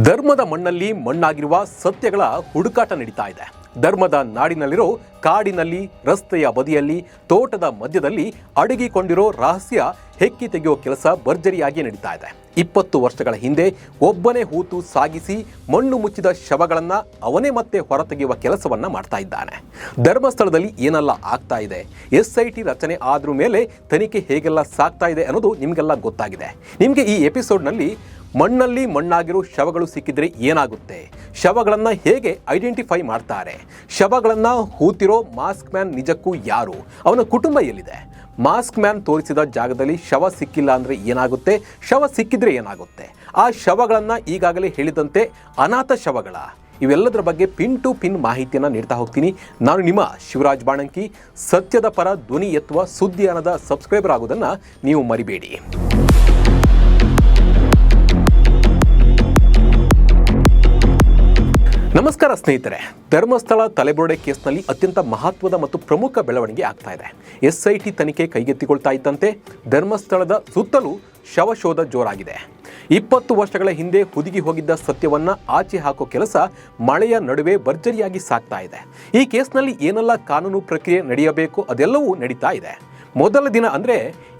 ಧರ್ಮದ ಮಣ್ಣಲ್ಲಿ ಮಣ್ಣಾಗಿರುವ ಸತ್ಯಗಳ ಹುಡುಕಾಟ ನಡೀತಾ ಇದೆ. ಧರ್ಮದ ನಾಡಿನಲ್ಲಿರೋ ಕಾಡಿನಲ್ಲಿ, ರಸ್ತೆಯ ಬದಿಯಲ್ಲಿ, ತೋಟದ ಮಧ್ಯದಲ್ಲಿ ಅಡಗಿಕೊಂಡಿರೋ ರಹಸ್ಯ ಹೆಕ್ಕಿ ತೆಗೆಯೋ ಕೆಲಸ ಭರ್ಜರಿಯಾಗಿ ನಡೀತಾ ಇದೆ. 20 ವರ್ಷಗಳ ಹಿಂದೆ ಒಬ್ಬನೇ ಹೂತು ಸಾಗಿಸಿ ಮಣ್ಣು ಮುಚ್ಚಿದ ಶವಗಳನ್ನು ಅವನೇ ಮತ್ತೆ ಹೊರತೆಗೆಯುವ ಕೆಲಸವನ್ನ ಮಾಡ್ತಾ ಇದ್ದಾನೆ. ಧರ್ಮಸ್ಥಳದಲ್ಲಿ ಏನೆಲ್ಲ ಆಗ್ತಾ ಇದೆ, SIT ರಚನೆ ಆದ್ರ ಮೇಲೆ ತನಿಖೆ ಹೇಗೆಲ್ಲ ಸಾಗ್ತಾ ಇದೆ ಅನ್ನೋದು ನಿಮಗೆಲ್ಲ ಗೊತ್ತಾಗಿದೆ. ನಿಮಗೆ ಈ ಎಪಿಸೋಡ್ನಲ್ಲಿ ಮಣ್ಣಲ್ಲಿ ಮಣ್ಣಾಗಿರೋ ಶವಗಳು ಸಿಕ್ಕಿದ್ರೆ ಏನಾಗುತ್ತೆ, ಶವಗಳನ್ನು ಹೇಗೆ ಐಡೆಂಟಿಫೈ ಮಾಡ್ತಾರೆ, ಶವಗಳನ್ನು ಹೂತಿರೋ ಮಾಸ್ಕ್ ಮ್ಯಾನ್ ನಿಜಕ್ಕೂ ಯಾರು, ಅವನ ಕುಟುಂಬ ಎಲ್ಲಿದೆ, ಮಾಸ್ಕ್ ಮ್ಯಾನ್ ತೋರಿಸಿದ ಜಾಗದಲ್ಲಿ ಶವ ಸಿಕ್ಕಿಲ್ಲ ಅಂದರೆ ಏನಾಗುತ್ತೆ, ಶವ ಸಿಕ್ಕಿದ್ರೆ ಏನಾಗುತ್ತೆ, ಆ ಶವಗಳನ್ನು ಈಗಾಗಲೇ ಹೇಳಿದಂತೆ ಅನಾಥ ಶವಗಳ, ಇವೆಲ್ಲದರ ಬಗ್ಗೆ ಪಿನ್ ಟು ಪಿನ್ ಮಾಹಿತಿಯನ್ನು ನೀಡ್ತಾ ಹೋಗ್ತೀನಿ. ನಾನು ನಿಮ್ಮ ಶಿವರಾಜ್ ಬಾಣಂಕಿ. ಸತ್ಯದ ಪರ ಧ್ವನಿ ಎತ್ತುವ ಸುದ್ದಿಯಾನದ ಸಬ್ಸ್ಕ್ರೈಬರ್ ಆಗೋದನ್ನು ನೀವು ಮರಿಬೇಡಿ. ನಮಸ್ಕಾರ ಸ್ನೇಹಿತರೆ. ಧರ್ಮಸ್ಥಳ ತಲೆಬುರುಡೆ ಕೇಸ್ನಲ್ಲಿ ಅತ್ಯಂತ ಮಹತ್ವದ ಮತ್ತು ಪ್ರಮುಖ ಬೆಳವಣಿಗೆ ಆಗ್ತಾ ಇದೆ. SIT ತನಿಖೆ ಕೈಗೆತ್ತಿಕೊಳ್ತಾ ಇದ್ದಂತೆ ಧರ್ಮಸ್ಥಳದ ಸುತ್ತಲೂ ಶವಶೋಧ ಜೋರಾಗಿದೆ. 20 ವರ್ಷಗಳ ಹಿಂದೆ ಹುದುಗಿ ಹೋಗಿದ್ದ ಸತ್ಯವನ್ನ ಆಚೆ ಹಾಕೋ ಕೆಲಸ ಮಳೆಯ ನಡುವೆ ಭರ್ಜರಿಯಾಗಿ ಸಾಗ್ತಾ ಇದೆ. ಈ ಕೇಸ್ನಲ್ಲಿ ಏನೆಲ್ಲ ಕಾನೂನು ಪ್ರಕ್ರಿಯೆ ನಡೆಯಬೇಕು ಅದೆಲ್ಲವೂ ನಡೀತಾ ಇದೆ. ಮೊದಲ ದಿನ ಅಂದರೆ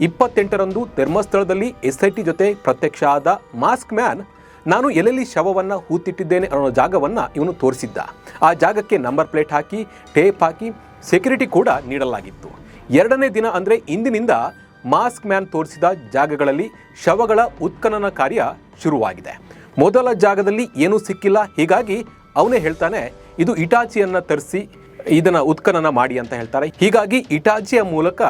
28ರಂದು ಧರ್ಮಸ್ಥಳದಲ್ಲಿ SIT ಜೊತೆ ಪ್ರತ್ಯಕ್ಷ ಆದ ಮಾಸ್ಕ್ ಮ್ಯಾನ್ ನಾನು ಎಲ್ಲೆಲ್ಲಿ ಶವವನ್ನು ಹೂತಿಟ್ಟಿದ್ದೇನೆ ಅನ್ನೋ ಜಾಗವನ್ನು ಇವನು ತೋರಿಸಿದ್ದ. ಆ ಜಾಗಕ್ಕೆ ನಂಬರ್ ಪ್ಲೇಟ್ ಹಾಕಿ, ಟೇಪ್ ಹಾಕಿ, ಸೆಕ್ಯೂರಿಟಿ ಕೂಡ ನೀಡಲಾಗಿತ್ತು. ಎರಡನೇ ದಿನ ಅಂದರೆ ಇಂದಿನಿಂದ ಮಾಸ್ಕ್ ಮ್ಯಾನ್ ತೋರಿಸಿದ ಜಾಗಗಳಲ್ಲಿ ಶವಗಳ ಉತ್ಖನನ ಕಾರ್ಯ ಶುರುವಾಗಿದೆ. ಮೊದಲ ಜಾಗದಲ್ಲಿ ಏನೂ ಸಿಕ್ಕಿಲ್ಲ, ಹೀಗಾಗಿ ಅವನೇ ಹೇಳ್ತಾನೆ ಇದು ಇಟಾಚಿಯನ್ನು ತರಿಸಿ ಇದನ್ನು ಉತ್ಖನನ ಮಾಡಿ ಅಂತ ಹೇಳ್ತಾರೆ. ಹೀಗಾಗಿ ಇಟಾಚಿಯ ಮೂಲಕ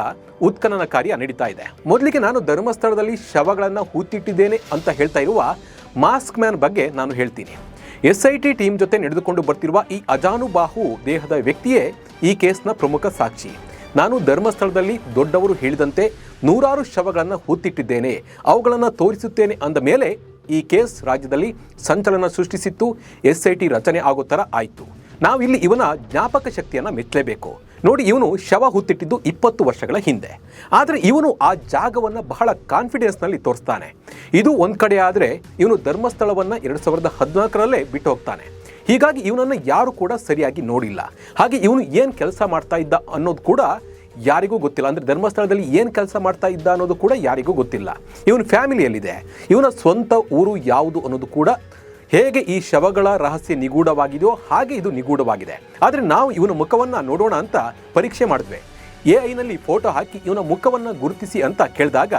ಉತ್ಖನನ ಕಾರ್ಯ ನಡೀತಾ ಇದೆ. ಮೊದಲಿಗೆ ನಾನು ಧರ್ಮಸ್ಥಳದಲ್ಲಿ ಶವಗಳನ್ನು ಹೂತಿಟ್ಟಿದ್ದೇನೆ ಅಂತ ಹೇಳ್ತಾ ಇರುವ ಮಾಸ್ಕ್ ಮ್ಯಾನ್ ಬಗ್ಗೆ ನಾನು ಹೇಳ್ತೀನಿ. SIT ಟೀಮ್ ಜೊತೆ ನಡೆದುಕೊಂಡು ಬರ್ತಿರುವ ಈ ಅಜಾನುಬಾಹು ದೇಹದ ವ್ಯಕ್ತಿಯೇ ಈ ಕೇಸ್ನ ಪ್ರಮುಖ ಸಾಕ್ಷಿ. ನಾನು ಧರ್ಮಸ್ಥಳದಲ್ಲಿ ದೊಡ್ಡವರು ಹೇಳಿದಂತೆ 100 ಶವಗಳನ್ನು ಹೂತಿಟ್ಟಿದ್ದೇನೆ, ಅವುಗಳನ್ನು ತೋರಿಸುತ್ತೇನೆ ಅಂದ ಮೇಲೆ ಈ ಕೇಸ್ ರಾಜ್ಯದಲ್ಲಿ ಸಂಚಲನ ಸೃಷ್ಟಿಸಿತ್ತು. SIT ರಚನೆ ಆಗೋ ಥರ ಆಯಿತು. ನಾವಿಲ್ಲಿ ಇವನ ಜ್ಞಾಪಕ ಶಕ್ತಿಯನ್ನು ಮೆಚ್ಚಲೇಬೇಕು. ನೋಡಿ, ಇವನು ಶವ ಹೂತಿಟ್ಟಿದ್ದು 20 ವರ್ಷಗಳ ಹಿಂದೆ. ಆದರೆ ಇವನು ಆ ಜಾಗವನ್ನು ಬಹಳ ಕಾನ್ಫಿಡೆನ್ಸ್ನಲ್ಲಿ ತೋರಿಸ್ತಾನೆ. ಇದು ಒಂದು ಕಡೆ ಆದರೆ ಇವನು ಧರ್ಮಸ್ಥಳವನ್ನು 2014ರಲ್ಲೇ ಬಿಟ್ಟು ಹೋಗ್ತಾನೆ. ಹೀಗಾಗಿ ಇವನನ್ನು ಯಾರು ಕೂಡ ಸರಿಯಾಗಿ ನೋಡಿಲ್ಲ. ಹಾಗೆ ಇವನು ಏನು ಕೆಲಸ ಮಾಡ್ತಾ ಇದ್ದ ಅನ್ನೋದು ಕೂಡ ಯಾರಿಗೂ ಗೊತ್ತಿಲ್ಲ. ಅಂದರೆ ಧರ್ಮಸ್ಥಳದಲ್ಲಿ ಏನು ಕೆಲಸ ಮಾಡ್ತಾ ಇದ್ದ ಅನ್ನೋದು ಕೂಡ ಯಾರಿಗೂ ಗೊತ್ತಿಲ್ಲ. ಇವನ ಫ್ಯಾಮಿಲಿಯಲ್ಲಿದೆ, ಇವನ ಸ್ವಂತ ಊರು ಯಾವುದು ಅನ್ನೋದು ಕೂಡ, ಹೇಗೆ ಈ ಶವಗಳ ರಹಸ್ಯ ನಿಗೂಢವಾಗಿದೆಯೋ ಹಾಗೆ ಇದು ನಿಗೂಢವಾಗಿದೆ. ಆದರೆ ನಾವು ಇವನ ಮುಖವನ್ನು ನೋಡೋಣ ಅಂತ ಪರೀಕ್ಷೆ ಮಾಡಿದ್ವಿ. AI ಫೋಟೋ ಹಾಕಿ ಇವನ ಮುಖವನ್ನು ಗುರುತಿಸಿ ಅಂತ ಕೇಳಿದಾಗ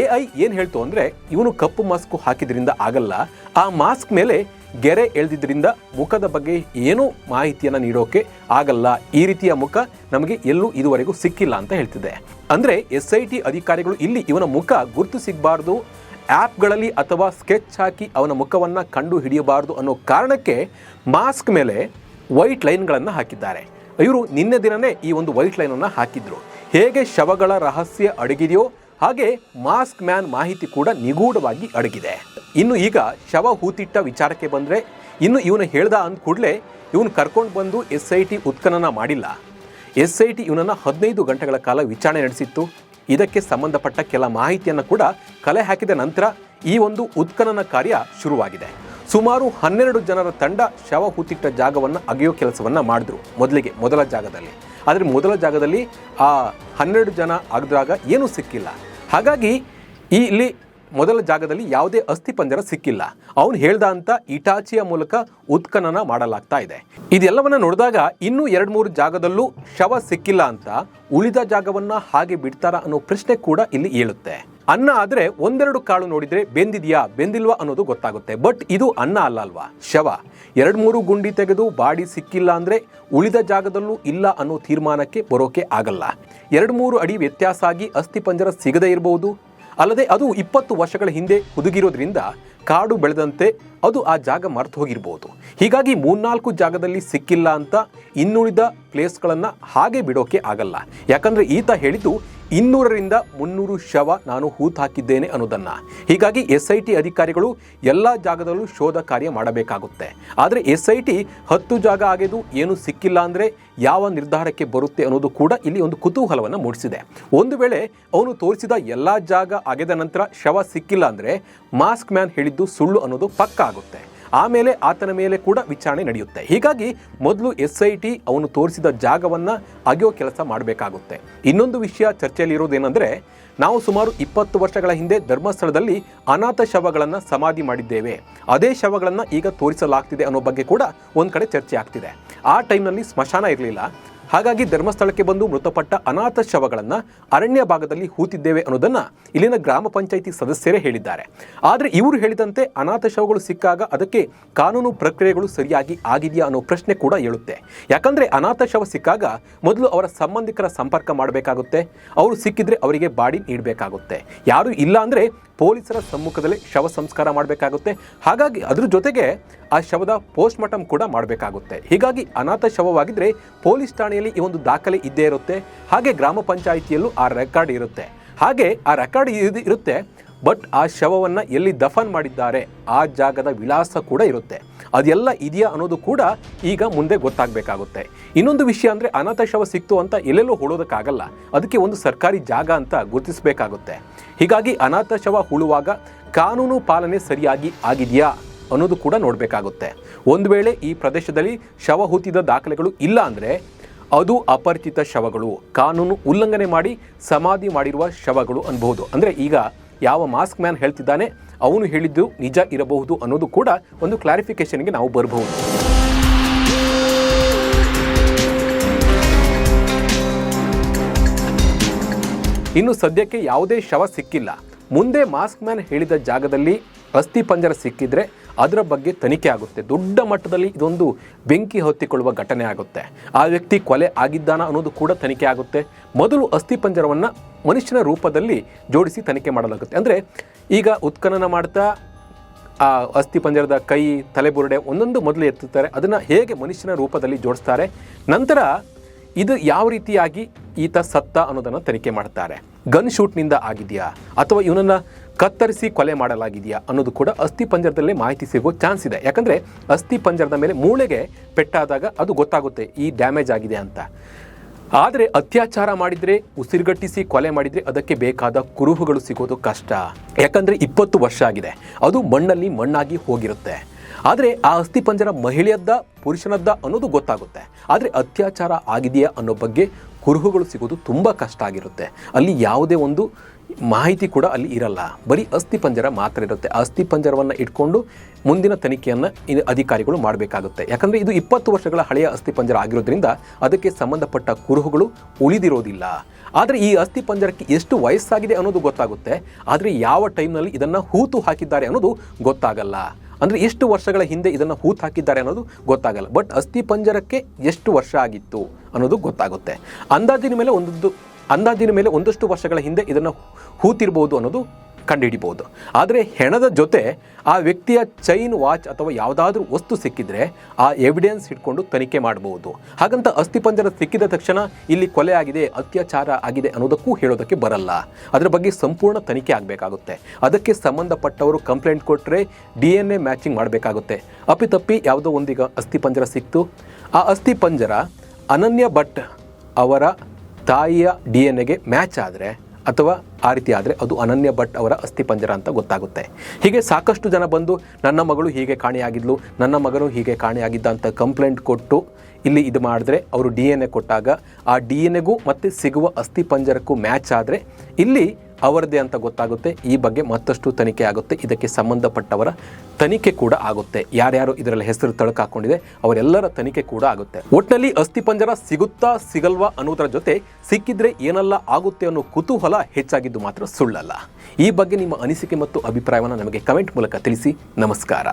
AI ಏನು ಹೇಳ್ತು ಅಂದರೆ, ಇವನು ಕಪ್ಪು ಮಾಸ್ಕ್ ಹಾಕಿದ್ರಿಂದ ಆಗಲ್ಲ, ಆ ಮಾಸ್ಕ್ ಮೇಲೆ ಗೆರೆ ಎಳೆದಿದ್ದರಿಂದ ಮುಖದ ಬಗ್ಗೆ ಏನೂ ಮಾಹಿತಿಯನ್ನು ನೀಡೋಕೆ ಆಗಲ್ಲ, ಈ ರೀತಿಯ ಮುಖ ನಮಗೆ ಎಲ್ಲೂ ಇದುವರೆಗೂ ಸಿಕ್ಕಿಲ್ಲ ಅಂತ ಹೇಳ್ತಿದೆ. ಅಂದರೆ SIT ಅಧಿಕಾರಿಗಳು ಇಲ್ಲಿ ಇವನ ಮುಖ ಗುರುತು ಸಿಗಬಾರ್ದು, ಆ್ಯಪ್ಗಳಲ್ಲಿ ಅಥವಾ ಸ್ಕೆಚ್ ಹಾಕಿ ಅವನ ಮುಖವನ್ನು ಕಂಡು ಹಿಡಿಯಬಾರ್ದು ಅನ್ನೋ ಕಾರಣಕ್ಕೆ ಮಾಸ್ಕ್ ಮೇಲೆ ವೈಟ್ ಲೈನ್ಗಳನ್ನು ಹಾಕಿದ್ದಾರೆ. ಇವರು ನಿನ್ನೆ ದಿನವೇ ಈ ಒಂದು ವೈಟ್ ಲೈನನ್ನು ಹಾಕಿದ್ರು. ಹೇಗೆ ಶವಗಳ ರಹಸ್ಯ ಅಡಗಿದೆಯೋ ಹಾಗೆ ಮಾಸ್ಕ್ ಮ್ಯಾನ್ ಮಾಹಿತಿ ಕೂಡ ನಿಗೂಢವಾಗಿ ಅಡಗಿದೆ. ಇನ್ನು ಈಗ ಶವ ಹೂತಿಟ್ಟ ವಿಚಾರಕ್ಕೆ ಬಂದರೆ, ಇನ್ನು ಇವನು ಹೇಳ್ದ ಅಂದ ಕೂಡಲೇ ಇವನು ಕರ್ಕೊಂಡು ಬಂದು SIT ಉತ್ಖನನ ಮಾಡಿಲ್ಲ. SIT ಇವನನ್ನು 15 ಗಂಟೆಗಳ ಕಾಲ ವಿಚಾರಣೆ ನಡೆಸಿತ್ತು. ಇದಕ್ಕೆ ಸಂಬಂಧಪಟ್ಟ ಕೆಲ ಮಾಹಿತಿಯನ್ನು ಕೂಡ ಕಲೆ ಹಾಕಿದ ನಂತರ ಈ ಒಂದು ಉತ್ಖನನ ಕಾರ್ಯ ಶುರುವಾಗಿದೆ. ಸುಮಾರು 12 ಜನರ ತಂಡ ಶವ ಹೂತಿಟ್ಟ ಜಾಗವನ್ನು ಅಗೆಯೋ ಕೆಲಸವನ್ನು ಮಾಡಿದ್ರು ಮೊದಲ ಜಾಗದಲ್ಲಿ. ಆದರೆ ಮೊದಲ ಜಾಗದಲ್ಲಿ ಆ 12 ಜನ ಅಗೆದಾಗ ಏನೂ ಸಿಕ್ಕಿಲ್ಲ. ಹಾಗಾಗಿ ಇಲ್ಲಿ ಮೊದಲ ಜಾಗದಲ್ಲಿ ಯಾವುದೇ ಅಸ್ಥಿಪಂಜರ ಸಿಕ್ಕಿಲ್ಲ. ಅವನು ಹೇಳ್ದ ಅಂತ ಇಟಾಚಿಯ ಮೂಲಕ ಉತ್ಖನನ ಮಾಡಲಾಗ್ತಾ ಇದೆ. ಇದೆಲ್ಲವನ್ನ ನೋಡಿದಾಗ ಇನ್ನೂ 2-3 ಜಾಗದಲ್ಲೂ ಶವ ಸಿಕ್ಕಿಲ್ಲ ಅಂತ ಉಳಿದ ಜಾಗವನ್ನ ಹಾಗೆ ಬಿಡ್ತಾರ ಅನ್ನೋ ಪ್ರಶ್ನೆ ಕೂಡ ಇಲ್ಲಿ ಏಳುತ್ತೆ. ಅನ್ನ ಆದರೆ 1-2 ಕಾಳು ನೋಡಿದ್ರೆ ಬೆಂದಿದೆಯಾ ಬೆಂದಿಲ್ವಾ ಅನ್ನೋದು ಗೊತ್ತಾಗುತ್ತೆ. ಬಟ್ ಇದು ಅನ್ನ ಅಲ್ಲ ಅಲ್ವಾ, ಶವ. 2-3 ಗುಂಡಿ ತೆಗೆದು ಬಾಡಿ ಸಿಕ್ಕಿಲ್ಲ ಅಂದರೆ ಉಳಿದ ಜಾಗದಲ್ಲೂ ಇಲ್ಲ ಅನ್ನೋ ತೀರ್ಮಾನಕ್ಕೆ ಬರೋಕೆ ಆಗಲ್ಲ. 2-3 ಅಡಿ ವ್ಯತ್ಯಾಸ ಆಗಿ ಅಸ್ಥಿಪಂಜರ ಸಿಗದೇ ಇರಬಹುದು. ಅಲ್ಲದೆ ಅದು 20 ವರ್ಷಗಳ ಹಿಂದೆ ಹುದುಗಿರೋದ್ರಿಂದ ಕಾಡು ಬೆಳೆದಂತೆ ಅದು ಆ ಜಾಗ ಮರ್ತು ಹೋಗಿರ್ಬೋದು. ಹೀಗಾಗಿ 3-4 ಜಾಗದಲ್ಲಿ ಸಿಕ್ಕಿಲ್ಲ ಅಂತ ಇನ್ನುಳಿದ ಪ್ಲೇಸ್ಗಳನ್ನು ಹಾಗೆ ಬಿಡೋಕೆ ಆಗಲ್ಲ. ಯಾಕಂದರೆ ಈತ ಹೇಳಿದ್ದು 200ರಿಂದ 300 ಶವ ನಾನು ಹೂತು ಹಾಕಿದ್ದೇನೆ ಅನ್ನೋದನ್ನು. ಹೀಗಾಗಿ SIT ಅಧಿಕಾರಿಗಳು ಎಲ್ಲ ಜಾಗದಲ್ಲೂ ಶೋಧ ಕಾರ್ಯ ಮಾಡಬೇಕಾಗುತ್ತೆ. ಆದರೆ SIT 10 ಜಾಗ ಆಗಿದ್ದು ಏನು ಸಿಕ್ಕಿಲ್ಲ ಅಂದರೆ ಯಾವ ನಿರ್ಧಾರಕ್ಕೆ ಬರುತ್ತೆ ಅನ್ನೋದು ಕೂಡ ಇಲ್ಲಿ ಒಂದು ಕುತೂಹಲವನ್ನು ಮೂಡಿಸಿದೆ. ಒಂದು ವೇಳೆ ಅವನು ತೋರಿಸಿದ ಎಲ್ಲ ಜಾಗ ಅಗೆದ ನಂತರ ಶವ ಸಿಕ್ಕಿಲ್ಲ ಅಂದರೆ ಮಾಸ್ಕ್ ಮ್ಯಾನ್ ಹೇಳಿದ್ದು ಸುಳ್ಳು ಅನ್ನೋದು ಪಕ್ಕಾ ಆಗುತ್ತೆ. ಆಮೇಲೆ ಆತನ ಮೇಲೆ ಕೂಡ ವಿಚಾರಣೆ ನಡೆಯುತ್ತೆ. ಹೀಗಾಗಿ ಮೊದಲು SIT ಅವನು ತೋರಿಸಿದ ಜಾಗವನ್ನು ಅಗೆಯೋ ಕೆಲಸ ಮಾಡಬೇಕಾಗುತ್ತೆ. ಇನ್ನೊಂದು ವಿಷಯ ಚರ್ಚೆಯಲ್ಲಿರೋದೇನೆಂದರೆ, ನಾವು ಸುಮಾರು 20 ವರ್ಷಗಳ ಹಿಂದೆ ಧರ್ಮಸ್ಥಳದಲ್ಲಿ ಅನಾಥ ಶವಗಳನ್ನು ಸಮಾಧಿ ಮಾಡಿದ್ದೇವೆ, ಅದೇ ಶವಗಳನ್ನು ಈಗ ತೋರಿಸಲಾಗ್ತಿದೆ ಅನ್ನೋ ಬಗ್ಗೆ ಕೂಡ ಒಂದು ಕಡೆ ಚರ್ಚೆ ಆಗ್ತಿದೆ. ಆ ಟೈಮ್ನಲ್ಲಿ ಸ್ಮಶಾನ ಇರಲಿಲ್ಲ. ಹಾಗಾಗಿ ಧರ್ಮಸ್ಥಳಕ್ಕೆ ಬಂದು ಮೃತಪಟ್ಟ ಅನಾಥ ಶವಗಳನ್ನು ಅರಣ್ಯ ಭಾಗದಲ್ಲಿ ಹೂತಿದ್ದೇವೆ ಅನ್ನೋದನ್ನು ಇಲ್ಲಿನ ಗ್ರಾಮ ಪಂಚಾಯಿತಿ ಸದಸ್ಯರೇ ಹೇಳಿದ್ದಾರೆ. ಆದರೆ ಇವರು ಹೇಳಿದಂತೆ ಅನಾಥ ಶವಗಳು ಸಿಕ್ಕಾಗ ಅದಕ್ಕೆ ಕಾನೂನು ಪ್ರಕ್ರಿಯೆಗಳು ಸರಿಯಾಗಿ ಆಗಿದೆಯಾ ಅನ್ನೋ ಪ್ರಶ್ನೆ ಕೂಡ ಏಳುತ್ತೆ. ಯಾಕಂದರೆ ಅನಾಥ ಶವ ಸಿಕ್ಕಾಗ ಮೊದಲು ಅವರ ಸಂಬಂಧಿಕರ ಸಂಪರ್ಕ ಮಾಡಬೇಕಾಗುತ್ತೆ. ಅವರು ಸಿಕ್ಕಿದ್ರೆ ಅವರಿಗೆ ಬಾಡಿ ನೀಡಬೇಕಾಗುತ್ತೆ. ಯಾರು ಇಲ್ಲ ಅಂದರೆ ಪೊಲೀಸರ ಸಮ್ಮುಖದಲ್ಲಿ ಶವ ಸಂಸ್ಕಾರ ಮಾಡಬೇಕಾಗುತ್ತೆ. ಹಾಗಾಗಿ ಅದ್ರ ಜೊತೆಗೆ ಆ ಶವದ ಪೋಸ್ಟ್ ಮಾರ್ಟಮ್ ಕೂಡ ಮಾಡಬೇಕಾಗುತ್ತೆ. ಹೀಗಾಗಿ ಅನಾಥ ಶವವಾಗಿದ್ದರೆ ಪೊಲೀಸ್ ಠಾಣೆಯಲ್ಲಿ ಈ ಒಂದು ದಾಖಲೆ ಇದ್ದೇ ಇರುತ್ತೆ. ಹಾಗೆ ಗ್ರಾಮ ಪಂಚಾಯಿತಿಯಲ್ಲೂ ಆ ರೆಕಾರ್ಡ್ ಇರುತ್ತೆ. ಹಾಗೆ ಆ ರೆಕಾರ್ಡ್ ಇರುತ್ತೆ. ಬಟ್ ಆ ಶವವನ್ನು ಎಲ್ಲಿ ದಫನ್ ಮಾಡಿದ್ದಾರೆ ಆ ಜಾಗದ ವಿಳಾಸ ಕೂಡ ಇರುತ್ತೆ. ಅದೆಲ್ಲ ಇದೆಯಾ ಅನ್ನೋದು ಕೂಡ ಈಗ ಮುಂದೆ ಗೊತ್ತಾಗಬೇಕಾಗುತ್ತೆ. ಇನ್ನೊಂದು ವಿಷಯ ಅಂದರೆ, ಅನಾಥ ಶವ ಸಿಕ್ತು ಅಂತ ಎಲ್ಲೆಲ್ಲೋ ಹೂಳೋದಕ್ಕಾಗಲ್ಲ. ಅದಕ್ಕೆ ಒಂದು ಸರ್ಕಾರಿ ಜಾಗ ಅಂತ ಗುರುತಿಸಬೇಕಾಗುತ್ತೆ. ಹೀಗಾಗಿ ಅನಾಥ ಶವ ಹೂಳುವಾಗ ಕಾನೂನು ಪಾಲನೆ ಸರಿಯಾಗಿ ಆಗಿದೆಯಾ ಅನ್ನೋದು ಕೂಡ ನೋಡಬೇಕಾಗುತ್ತೆ. ಒಂದು ವೇಳೆ ಈ ಪ್ರದೇಶದಲ್ಲಿ ಶವ ಹೂತಿದ ದಾಖಲೆಗಳು ಇಲ್ಲ ಅಂದರೆ ಅದು ಅಪರಿಚಿತ ಶವಗಳು, ಕಾನೂನು ಉಲ್ಲಂಘನೆ ಮಾಡಿ ಸಮಾಧಿ ಮಾಡಿರುವ ಶವಗಳು ಅನ್ಬಹುದು. ಅಂದರೆ ಈಗ ಯಾವ ಮಾಸ್ಕ್ ಮ್ಯಾನ್ ಹೇಳ್ತಿದ್ದಾನೆ ಅವನು ಹೇಳಿದ್ದು ನಿಜ ಇರಬಹುದು ಅನ್ನೋದು ಕೂಡ ಒಂದು ಕ್ಲಾರಿಫಿಕೇಶನ್ಗೆ ನಾವು ಬರಬಹುದು. ಇನ್ನು ಸದ್ಯಕ್ಕೆ ಯಾವುದೇ ಶವ ಸಿಕ್ಕಿಲ್ಲ. ಮುಂದೆ ಮಾಸ್ಕ್ ಮ್ಯಾನ್ ಹೇಳಿದ ಜಾಗದಲ್ಲಿ ಅಸ್ಥಿ ಪಂಜರ ಸಿಕ್ಕಿದ್ರೆ ಅದರ ಬಗ್ಗೆ ತನಿಖೆ ಆಗುತ್ತೆ. ದೊಡ್ಡ ಮಟ್ಟದಲ್ಲಿ ಇದೊಂದು ಬೆಂಕಿ ಹೊತ್ತಿಕೊಳ್ಳುವ ಘಟನೆ ಆಗುತ್ತೆ. ಆ ವ್ಯಕ್ತಿ ಕೊಲೆ ಆಗಿದ್ದಾನ ಅನ್ನೋದು ಕೂಡ ತನಿಖೆ ಆಗುತ್ತೆ. ಮೊದಲು ಅಸ್ಥಿ ಪಂಜರವನ್ನು ಮನುಷ್ಯನ ರೂಪದಲ್ಲಿ ಜೋಡಿಸಿ ತನಿಖೆ ಮಾಡಲಾಗುತ್ತೆ. ಅಂದರೆ ಈಗ ಉತ್ಖನನ ಮಾಡ್ತಾ ಆ ಅಸ್ಥಿ ಪಂಜರದ ಕೈ, ತಲೆಬುರುಡೆ ಒಂದೊಂದು ಮೊದಲು ಎತ್ತುತ್ತಾರೆ. ಅದನ್ನು ಹೇಗೆ ಮನುಷ್ಯನ ರೂಪದಲ್ಲಿ ಜೋಡಿಸ್ತಾರೆ, ನಂತರ ಇದು ಯಾವ ರೀತಿಯಾಗಿ ಈತ ಸತ್ತ ಅನ್ನೋದನ್ನು ತನಿಖೆ ಮಾಡ್ತಾರೆ. ಗನ್ ಶೂಟ್ನಿಂದ ಆಗಿದೆಯಾ ಅಥವಾ ಇವನನ್ನು ಕತ್ತರಿಸಿ ಕೊಲೆ ಮಾಡಲಾಗಿದೆಯಾ ಅನ್ನೋದು ಕೂಡ ಅಸ್ಥಿ ಪಂಜರದಲ್ಲೇ ಮಾಹಿತಿ ಸಿಗೋ ಚಾನ್ಸ್ ಇದೆ. ಯಾಕಂದರೆ ಅಸ್ಥಿ ಪಂಜರದ ಮೇಲೆ ಮೂಳೆಗೆ ಪೆಟ್ಟಾದಾಗ ಅದು ಗೊತ್ತಾಗುತ್ತೆ ಈ ಡ್ಯಾಮೇಜ್ ಆಗಿದೆ ಅಂತ. ಆದರೆ ಅತ್ಯಾಚಾರ ಮಾಡಿದರೆ, ಉಸಿರುಗಟ್ಟಿಸಿ ಕೊಲೆ ಮಾಡಿದರೆ ಅದಕ್ಕೆ ಬೇಕಾದ ಕುರುಹುಗಳು ಸಿಗೋದು ಕಷ್ಟ. ಯಾಕಂದರೆ 20 ವರ್ಷ ಆಗಿದೆ, ಅದು ಮಣ್ಣಲ್ಲಿ ಮಣ್ಣಾಗಿ ಹೋಗಿರುತ್ತೆ. ಆದರೆ ಆ ಅಸ್ಥಿ ಪಂಜರ ಮಹಿಳೆಯದ್ದ ಪುರುಷನದ್ದ ಅನ್ನೋದು ಗೊತ್ತಾಗುತ್ತೆ. ಆದರೆ ಅತ್ಯಾಚಾರ ಆಗಿದೆಯಾ ಅನ್ನೋ ಬಗ್ಗೆ ಕುರುಹುಗಳು ಸಿಗೋದು ತುಂಬ ಕಷ್ಟ ಆಗಿರುತ್ತೆ. ಅಲ್ಲಿ ಯಾವುದೇ ಒಂದು ಮಾಹಿತಿ ಕೂಡ ಅಲ್ಲಿ ಇರಲ್ಲ, ಬರೀ ಅಸ್ಥಿ ಪಂಜರ ಮಾತ್ರ ಇರುತ್ತೆ. ಅಸ್ಥಿ ಪಂಜರವನ್ನು ಇಟ್ಕೊಂಡು ಮುಂದಿನ ತನಿಖೆಯನ್ನು ಅಧಿಕಾರಿಗಳು ಮಾಡಬೇಕಾಗುತ್ತೆ. ಯಾಕಂದರೆ ಇದು 20 ವರ್ಷಗಳ ಹಳೆಯ ಅಸ್ಥಿ ಪಂಜರ ಆಗಿರೋದ್ರಿಂದ ಅದಕ್ಕೆ ಸಂಬಂಧಪಟ್ಟ ಕುರುಹುಗಳು ಉಳಿದಿರೋದಿಲ್ಲ. ಆದರೆ ಈ ಅಸ್ಥಿ ಪಂಜರಕ್ಕೆ ಎಷ್ಟು ವಯಸ್ಸಾಗಿದೆ ಅನ್ನೋದು ಗೊತ್ತಾಗುತ್ತೆ. ಆದರೆ ಯಾವ ಟೈಮ್ನಲ್ಲಿ ಇದನ್ನು ಹೂತು ಹಾಕಿದ್ದಾರೆ ಅನ್ನೋದು ಗೊತ್ತಾಗಲ್ಲ. ಅಂದರೆ ಎಷ್ಟು ವರ್ಷಗಳ ಹಿಂದೆ ಇದನ್ನು ಹೂತು ಹಾಕಿದ್ದಾರೆ ಅನ್ನೋದು ಗೊತ್ತಾಗಲ್ಲ. ಬಟ್ ಅಸ್ಥಿ ಪಂಜರಕ್ಕೆ ಎಷ್ಟು ವರ್ಷ ಆಗಿತ್ತು ಅನ್ನೋದು ಗೊತ್ತಾಗುತ್ತೆ. ಅಂದಾಜಿನ ಮೇಲೆ ಒಂದಷ್ಟು ವರ್ಷಗಳ ಹಿಂದೆ ಇದನ್ನು ಹೂತಿರ್ಬೋದು ಅನ್ನೋದು ಕಂಡುಹಿಡಿಬಹುದು. ಆದರೆ ಹೆಣದ ಜೊತೆ ಆ ವ್ಯಕ್ತಿಯ ಚೈನ್, ವಾಚ್ ಅಥವಾ ಯಾವುದಾದ್ರೂ ವಸ್ತು ಸಿಕ್ಕಿದ್ರೆ ಆ ಎವಿಡೆನ್ಸ್ ಇಟ್ಕೊಂಡು ತನಿಖೆ ಮಾಡಬಹುದು. ಹಾಗಂತ ಅಸ್ಥಿಪಂಜರ ಸಿಕ್ಕಿದ ತಕ್ಷಣ ಇಲ್ಲಿ ಕೊಲೆ ಆಗಿದೆ, ಅತ್ಯಾಚಾರ ಆಗಿದೆ ಅನ್ನೋದಕ್ಕೂ ಹೇಳೋದಕ್ಕೆ ಬರಲ್ಲ. ಅದರ ಬಗ್ಗೆ ಸಂಪೂರ್ಣ ತನಿಖೆ ಆಗಬೇಕಾಗುತ್ತೆ. ಅದಕ್ಕೆ ಸಂಬಂಧಪಟ್ಟವರು ಕಂಪ್ಲೇಂಟ್ ಕೊಟ್ಟರೆ DNA ಮ್ಯಾಚಿಂಗ್ ಮಾಡಬೇಕಾಗುತ್ತೆ. ಅಪ್ಪಿತಪ್ಪಿ ಯಾವುದೋ ಒಂದೀಗ ಅಸ್ಥಿಪಂಜರ ಸಿಕ್ತು, ಆ ಅಸ್ಥಿಪಂಜರ ಅನನ್ಯ ಭಟ್ ಅವರ ತಾಯಿಯ DNAಗೆ ಮ್ಯಾಚ್ ಆದರೆ ಅಥವಾ ಆ ರೀತಿ ಆದರೆ ಅದು ಅನನ್ಯ ಭಟ್ ಅವರ ಅಸ್ಥಿಪಂಜರ ಅಂತ ಗೊತ್ತಾಗುತ್ತೆ. ಹೀಗೆ ಸಾಕಷ್ಟು ಜನ ಬಂದು ನನ್ನ ಮಗಳು ಹೀಗೆ ಕಾಣೆಯಾಗಿದ್ಲು, ನನ್ನ ಮಗನು ಹೀಗೆ ಕಾಣೆಯಾಗಿದ್ದ ಅಂತ ಕಂಪ್ಲೇಂಟ್ ಕೊಟ್ಟು ಇಲ್ಲಿ ಇದು ಮಾಡಿದ್ರೆ ಅವರು DNA ಕೊಟ್ಟಾಗ ಆ DNAಗೂ ಮತ್ತು ಸಿಗುವ ಅಸ್ಥಿಪಂಜರಕ್ಕೂ ಮ್ಯಾಚ್ ಆದರೆ ಇಲ್ಲಿ ಅವರದೇ ಅಂತ ಗೊತ್ತಾಗುತ್ತೆ. ಈ ಬಗ್ಗೆ ಮತ್ತಷ್ಟು ತನಿಖೆ ಆಗುತ್ತೆ. ಇದಕ್ಕೆ ಸಂಬಂಧಪಟ್ಟವರ ತನಿಖೆ ಕೂಡ ಆಗುತ್ತೆ. ಯಾರ್ಯಾರು ಇದರಲ್ಲಿ ಹೆಸರು ತಳಕಾಕೊಂಡಿದೆ ಅವರೆಲ್ಲರ ತನಿಖೆ ಕೂಡ ಆಗುತ್ತೆ. ಒಟ್ಟಿನಲ್ಲಿ ಅಸ್ಥಿಪಂಜರ ಸಿಗುತ್ತಾ ಸಿಗಲ್ವಾ ಅನ್ನೋದರ ಜೊತೆ ಸಿಕ್ಕಿದ್ರೆ ಏನೆಲ್ಲ ಆಗುತ್ತೆ ಅನ್ನೋ ಕುತೂಹಲ ಹೆಚ್ಚಾಗಿದ್ದು ಮಾತ್ರ ಸುಳ್ಳಲ್ಲ. ಈ ಬಗ್ಗೆ ನಿಮ್ಮ ಅನಿಸಿಕೆ ಮತ್ತು ಅಭಿಪ್ರಾಯವನ್ನು ನಮಗೆ ಕಮೆಂಟ್ ಮೂಲಕ ತಿಳಿಸಿ. ನಮಸ್ಕಾರ.